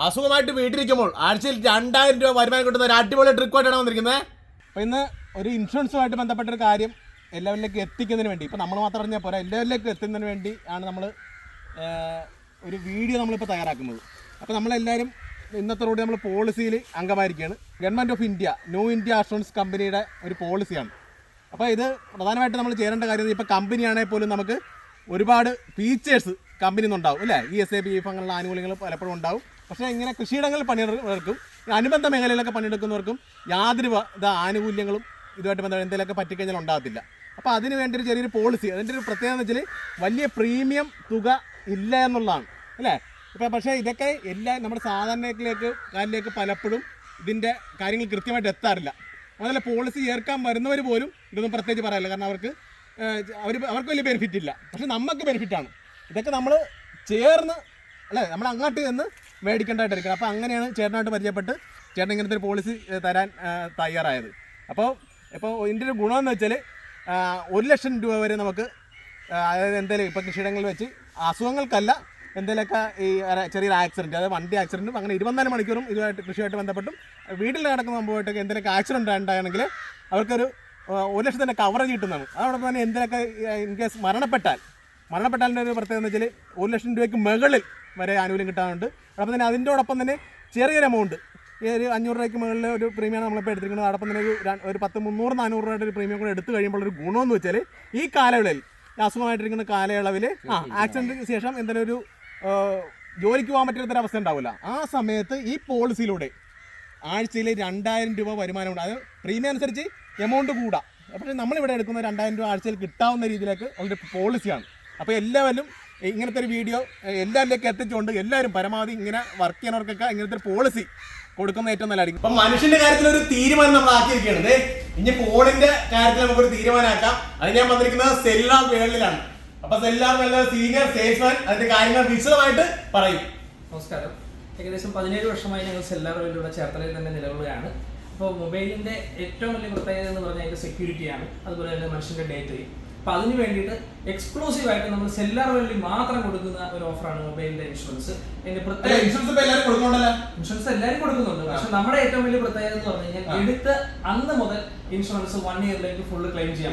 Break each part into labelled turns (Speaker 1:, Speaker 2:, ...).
Speaker 1: അസുഖമായിട്ട് വീട്ടിലിരിക്കുമ്പോൾ ആഴ്ചയിൽ 2000 രൂപ വരുമാനം കിട്ടുന്ന ഒരു അടിപൊളി ട്രിക്കുമായിട്ടാണ് വന്നിരിക്കുന്നത്.
Speaker 2: അപ്പോൾ ഇന്ന് ഒരു ഇൻഷുറൻസുമായിട്ട് ബന്ധപ്പെട്ടൊരു കാര്യം എല്ലാവരിലേക്ക് എത്തിക്കുന്നതിന് വേണ്ടി, ഇപ്പോൾ നമ്മൾ മാത്രം അറിഞ്ഞാൽ പോരാ, എല്ലാവരിലേക്ക് എത്തുന്നതിന് വേണ്ടി ആണ് നമ്മൾ ഒരു വീഡിയോ നമ്മളിപ്പോൾ തയ്യാറാക്കുന്നത്. അപ്പോൾ നമ്മളെല്ലാവരും ഇന്നത്തോടുകൂടി നമ്മൾ പോളിസിയിൽ അംഗമായിരിക്കുകയാണ്. Government of India new India assurance കമ്പനിയുടെ ഒരു പോളിസിയാണ്. അപ്പോൾ ഇത് പ്രധാനമായിട്ട് നമ്മൾ ചെയ്യേണ്ട കാര്യം, ഇപ്പോൾ കമ്പനിയാണെങ്കിൽ പോലും നമുക്ക് ഒരുപാട് ഫീച്ചേഴ്സ് കമ്പനി നിന്നുണ്ടാവും അല്ലേ. ESAP അങ്ങനെയുള്ള ആനുകൂല്യങ്ങൾ പലപ്പോഴും ഉണ്ടാവും. പക്ഷേ ഇങ്ങനെ കൃഷിയിടങ്ങളിൽ പണിയെടുക്കുന്നവർക്കും അനുബന്ധ മേഖലയിലൊക്കെ പണിയെടുക്കുന്നവർക്കും യാതൊരു ആനുകൂല്യങ്ങളും ഇതുമായിട്ട് ബന്ധപ്പെട്ട് എന്തെങ്കിലുമൊക്കെ പറ്റിക്കഴിഞ്ഞാൽ ഉണ്ടാകത്തില്ല. അപ്പോൾ അതിന് വേണ്ടി ഒരു ചെറിയൊരു പോളിസി, അതിൻ്റെ ഒരു പ്രത്യേകത എന്ന് വെച്ചാൽ വലിയ പ്രീമിയം തുക ഇല്ല എന്നുള്ളതാണ് അല്ലേ. ഇപ്പോൾ പക്ഷേ ഇതൊക്കെ നമ്മുടെ സാധാരണക്കാരിലേക്ക് പലപ്പോഴും ഇതിൻ്റെ കാര്യങ്ങൾ കൃത്യമായിട്ട് എത്താറില്ല. അതല്ല, പോളിസി ചേർക്കാൻ വരുന്നവർ പോലും ഇതൊന്നും പ്രത്യേകിച്ച് പറയാറില്ല. കാരണം അവർക്ക് വലിയ ബെനിഫിറ്റ് ഇല്ല. പക്ഷെ നമുക്ക് ബെനിഫിറ്റാണ്. ഇതൊക്കെ നമ്മൾ ചേർന്ന് അല്ലേ, നമ്മൾ അങ്ങോട്ട് ചെന്ന് മേടിക്കേണ്ടതായിട്ടിരിക്കണം. അപ്പോൾ അങ്ങനെയാണ് ചേട്ടനായിട്ട് പരിചയപ്പെട്ട് ചേട്ടൻ ഇങ്ങനത്തെ ഒരു പോളിസി തരാൻ തയ്യാറായത്. അപ്പോൾ ഇതിൻ്റെ ഒരു ഗുണമെന്ന് വെച്ചാൽ 1 ലക്ഷം രൂപ വരെ നമുക്ക്, അതായത് എന്തെങ്കിലും ഇപ്പോൾ കൃഷിയിടങ്ങളിൽ വെച്ച് അസുഖങ്ങൾക്കല്ല, എന്തെങ്കിലുമൊക്കെ ഈ ചെറിയൊരു ആക്സിഡൻറ്റ്, അതായത് വണ്ടി ആക്സിഡൻറ്റും അങ്ങനെ 24 മണിക്കൂറും ഇതുമായിട്ട് കൃഷിയായിട്ട് ബന്ധപ്പെട്ടും വീട്ടിൽ നടക്കുന്ന സംഭവമായിട്ടൊക്കെ എന്തെങ്കിലുമൊക്കെ ആക്സിഡൻറ്റ് ഉണ്ടായെങ്കിൽ അവർക്കൊരു 1 ലക്ഷത്തിൻ്റെ കവറേജ് കിട്ടുന്നതാണ്. അതോടൊപ്പം തന്നെ എന്തെങ്കിലുമൊക്കെ ഇൻ കേസ് മരണപ്പെട്ടാലിൻ്റെ ഒരു പ്രത്യേകത എന്ന് വെച്ചാൽ 1 ലക്ഷം രൂപയ്ക്ക് മുകളിൽ വരെ ആനുകൂല്യം കിട്ടാറുണ്ട്. അതോടൊപ്പം തന്നെ അതിൻ്റോടൊപ്പം തന്നെ ചെറിയൊരു എമൗണ്ട്, ഈ ഒരു 500 രൂപയ്ക്ക് മുകളിൽ ഒരു പ്രീമിയമാണ് നമ്മളിപ്പോൾ എടുത്തിരിക്കുന്നത്. അതോടൊപ്പം തന്നെ ഒരു 300-400 രൂപയുടെ ഒരു പ്രീമിയം കൂടെ എടുത്തു കഴിയുമ്പോൾ ഒരു ഗുണമെന്ന് വെച്ചാൽ ഈ കാലയളവിൽ, അസുഖമായിട്ടിരിക്കുന്ന കാലയളവിൽ ആക്സിഡൻറ്റിന് ശേഷം എന്തെങ്കിലും ഒരു ജോലിക്ക് പോകാൻ പറ്റുന്നൊരവസ്ഥ ഉണ്ടാവില്ല. ആ സമയത്ത് ഈ പോളിസിയിലൂടെ ആഴ്ചയിൽ 2000 രൂപ വരുമാനമുണ്ട്. അത് പ്രീമിയം അനുസരിച്ച് എമൗണ്ട് കൂടാം. പക്ഷേ നമ്മളിവിടെ എടുക്കുന്ന 2000 രൂപ ആഴ്ചയിൽ കിട്ടാവുന്ന രീതിയിലേക്ക് ഉള്ളൊരു പോളിസിയാണ്. അപ്പോൾ എല്ലാവരും ഇങ്ങനത്തെ ഒരു വീഡിയോ എല്ലാവരിലേക്ക് എത്തിച്ചുകൊണ്ട് എല്ലാവരും പരമാവധി ഇങ്ങനെ വർക്ക് ചെയ്യുന്നവർക്കൊക്കെ ഇങ്ങനത്തെ ഒരു പോളിസി കൊടുക്കുന്ന ഏറ്റവും നല്ലതായിരിക്കും.
Speaker 1: അപ്പം മനുഷ്യന്റെ കാര്യത്തിൽ ഒരു തീരുമാനം നമ്മൾ ആക്കിയിരിക്കുകയാണ്. ഇനി ഫോണിന്റെ കാര്യത്തിൽ നമുക്കൊരു തീരുമാനമാക്കാം. അത് ഞാൻ വന്നിരിക്കുന്നത് സെല്ലാർ വേൾഡിലാണ്. അപ്പൊ സെല്ലാർ വേൾഡിലെ സീനിയർ സെയിൽസ്മാൻ അതിന്റെ കാര്യങ്ങൾ വിശദമായിട്ട് പറയും.
Speaker 3: നമസ്കാരം. ഏകദേശം 17 വർഷമായി ഞങ്ങൾ സെല്ലാർ വേൾഡിലൂടെ ചേർത്തലയിൽ തന്നെ നിലകൊള്ളുകയാണ്. അപ്പോൾ മൊബൈലിൻ്റെ ഏറ്റവും വലിയ പ്രത്യേകത എന്ന് പറഞ്ഞാൽ അതിൻ്റെ സെക്യൂരിറ്റിയാണ്, അതുപോലെ തന്നെ മനുഷ്യൻ്റെ ഡേറ്റയും. അപ്പോൾ അതിന് വേണ്ടിയിട്ട് എക്സ്ക്ലൂസീവായിട്ട് നമ്മൾ സെല്ലാർ വേൾഡിൽ മാത്രം കൊടുക്കുന്ന ഒരു ഓഫറാണ് മൊബൈലിൻ്റെ ഇൻഷുറൻസ്. അതിൻ്റെ പ്രത്യേക ഇൻഷുറൻസ് എല്ലാവരും കൊടുക്കുന്നുണ്ട്. പക്ഷെ നമ്മുടെ ഏറ്റവും വലിയ പ്രത്യേകത എന്ന് പറഞ്ഞു കഴിഞ്ഞാൽ എടുത്ത അന്ന് മുതൽ ഇൻഷുറൻസ് 1 ഇയറിലേക്ക് ഫുള്ള് ക്ലെയിം ചെയ്യാം.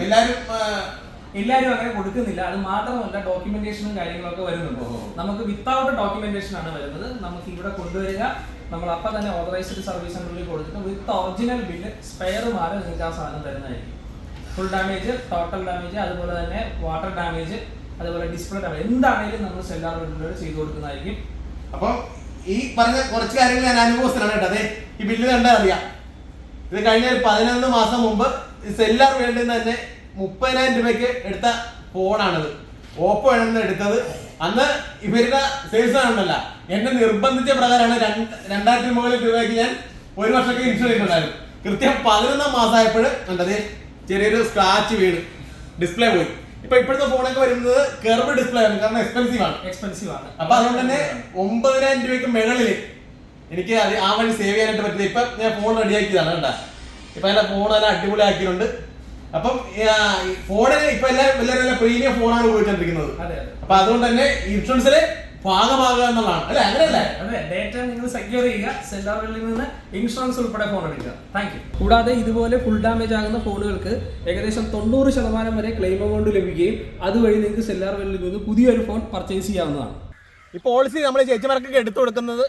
Speaker 3: എല്ലാവരും അങ്ങനെ കൊടുക്കുന്നില്ല. അത് മാത്രമല്ല, ഡോക്യുമെന്റേഷനും കാര്യങ്ങളൊക്കെ വരുന്നുണ്ട്. നമുക്ക് വിത്തൗട്ട് ഡോക്യുമെന്റേഷൻ ആണ് വരുന്നത്. നമുക്ക് ഇവിടെ കൊണ്ടുവരിക, നമ്മൾ അപ്പം തന്നെ ഓതറൈസ്ഡ് സർവീസ് സെന്ററിൽ കൊടുത്തിട്ട് വിത്ത് ഒറിജിനൽ ബില്ല് സ്പെയർ മാറി നിങ്ങൾക്ക് ആ സാധനം തരുന്നതായിരിക്കും. ഫുൾ ഡാമേജ്, ടോട്ടൽ ഡാമേജ്, അതുപോലെ തന്നെ വാട്ടർ ഡാമേജ്, അതുപോലെ ഡിസ്പ്ലേ ഡാമേജ്, എന്താണെങ്കിലും നമ്മൾ സെല്ലാർ വേൾഡിലൂടെ ചെയ്തു കൊടുക്കുന്നതായിരിക്കും.
Speaker 1: അപ്പം ഈ പറഞ്ഞ കുറച്ച് കാര്യങ്ങൾ ഞാൻ അനുഭവസ്ഥനാണ് കേട്ടോ. അതെ, ഈ ബില്ല് കണ്ടാൽ അറിയാം. ഇത് കഴിഞ്ഞ 11 മാസം മുമ്പ് സെല്ലാർ വേൾഡിൽ നിന്ന് തന്നെ 30,000 രൂപയ്ക്ക് എടുത്ത ഫോണാണിത്. ഓപ്പോ ആണെന്ന് എടുത്തത്. അന്ന് ഇവരുടെ സെയിൽസ് ഉണ്ടല്ല, എന്നെ നിർബന്ധിച്ച പ്രകാരമാണ് 2000 മുകളിൽ രൂപയ്ക്ക് ഞാൻ 1 വർഷമൊക്കെ ഇൻഷുറൻസ് ഉണ്ടായിരുന്നു. കൃത്യം 11 മാസമായപ്പോൾ കണ്ടത് ചെറിയൊരു സ്ക്രാച്ച് വീണ് ഡിസ്പ്ലേ പോയി. ഇപ്പോഴത്തെ ഫോണൊക്കെ വരുന്നത് കർവ് ഡിസ്പ്ലേ ആണ്, കാരണം എക്സ്പെൻസീവ് ആണ്. അപ്പൊ അതുകൊണ്ട് തന്നെ 9,000 രൂപയ്ക്ക് മുകളിൽ എനിക്ക് ആ വഴി സേവ് ചെയ്യാനായിട്ട് പറ്റില്ല. ഇപ്പൊ ഞാൻ ഫോൺ റെഡിയാക്കിയതാണ് കേട്ടാ. ഇപ്പൊ എന്റെ ഫോൺ എല്ലാം അടിപൊളി ആക്കിയിട്ടുണ്ട്. അപ്പം ഫോണിന് ഇപ്പൊ എല്ലാവരും പ്രീമിയം ഫോണാണ് ഉപയോഗിച്ചോണ്ടിരിക്കുന്നത്. അപ്പൊ അതുകൊണ്ട് തന്നെ ഇൻഷുറൻസില് ഭാഗമാകുക എന്നുള്ളതാണ് അല്ലെ, അങ്ങനെയല്ലേ?
Speaker 3: അതെ, ഡേറ്റ നിങ്ങൾ സെക്യൂർ ചെയ്യുക, സെല്ലാർ വേൾഡിൽ നിന്ന് ഇൻഷുറൻസ് ഉൾപ്പെടെ ഫോൺ എടുക്കുക. Thank you. കൂടാതെ ഇതുപോലെ ഫുൾ ഡാമേജ് ആകുന്ന ഫോണുകൾക്ക് ഏകദേശം 90% വരെ ക്ലെയിം എമൗണ്ട് ലഭിക്കുകയും അതുവഴി നിങ്ങൾക്ക് സെല്ലാർ വേൾഡിൽ നിന്ന് പുതിയൊരു ഫോൺ പർച്ചേസ് ചെയ്യാവുന്നതാണ്.
Speaker 1: ഈ പോളിസി നമ്മൾ ചേച്ചിമാർക്കൊക്കെ എടുത്തു കൊടുക്കുന്നത്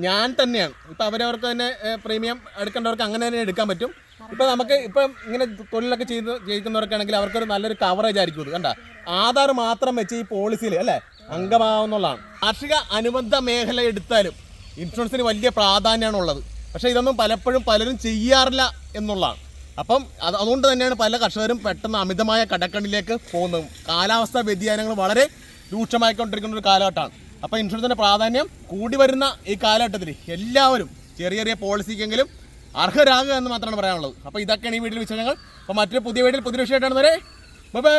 Speaker 1: ഞാൻ തന്നെയാണ്. ഇപ്പം അവരവർക്ക് തന്നെ പ്രീമിയം എടുക്കേണ്ടവർക്ക് അങ്ങനെ തന്നെ എടുക്കാൻ പറ്റും. ഇപ്പം നമുക്ക് ഇപ്പം ഇങ്ങനെ തൊഴിലൊക്കെ ചെയ്യിക്കുന്നവർക്കാണെങ്കിൽ അവർക്കൊരു നല്ലൊരു കവറേജ് ആയിരിക്കും. ഇത് കണ്ട, ആധാർ മാത്രം വെച്ച് ഈ പോളിസിയിൽ അല്ലേ അംഗമാവുന്നുള്ളതാണ്. കാർഷിക അനുബന്ധ മേഖല എടുത്താലും ഇൻഷുറൻസിന് വലിയ പ്രാധാന്യമാണ് ഉള്ളത്. പക്ഷേ ഇതൊന്നും പലരും ചെയ്യാറില്ല എന്നുള്ളതാണ്. അപ്പം അതുകൊണ്ട് തന്നെയാണ് പല കർഷകരും പെട്ടെന്ന് അമിതമായ കടക്കണിലേക്ക് പോകുന്നതും. കാലാവസ്ഥാ വ്യതിയാനങ്ങൾ വളരെ രൂക്ഷമായിക്കൊണ്ടിരിക്കുന്ന ഒരു കാലഘട്ടമാണ്. അപ്പോൾ ഇൻഷുറൻസിൻ്റെ പ്രാധാന്യം കൂടി വരുന്ന ഈ കാലഘട്ടത്തിൽ എല്ലാവരും ചെറിയ പോളിസിക്കെങ്കിലും അർഹരാകുക എന്ന് മാത്രമാണ് പറയാനുള്ളത്. അപ്പോൾ ഇതൊക്കെയാണ് ഈ വീട്ടിൽ വിശേഷങ്ങൾ. അപ്പോൾ മറ്റൊരു പുതിയ വീട്ടിൽ പുതിയ വിഷയമായിട്ടാണ് വരെ. Bye bye.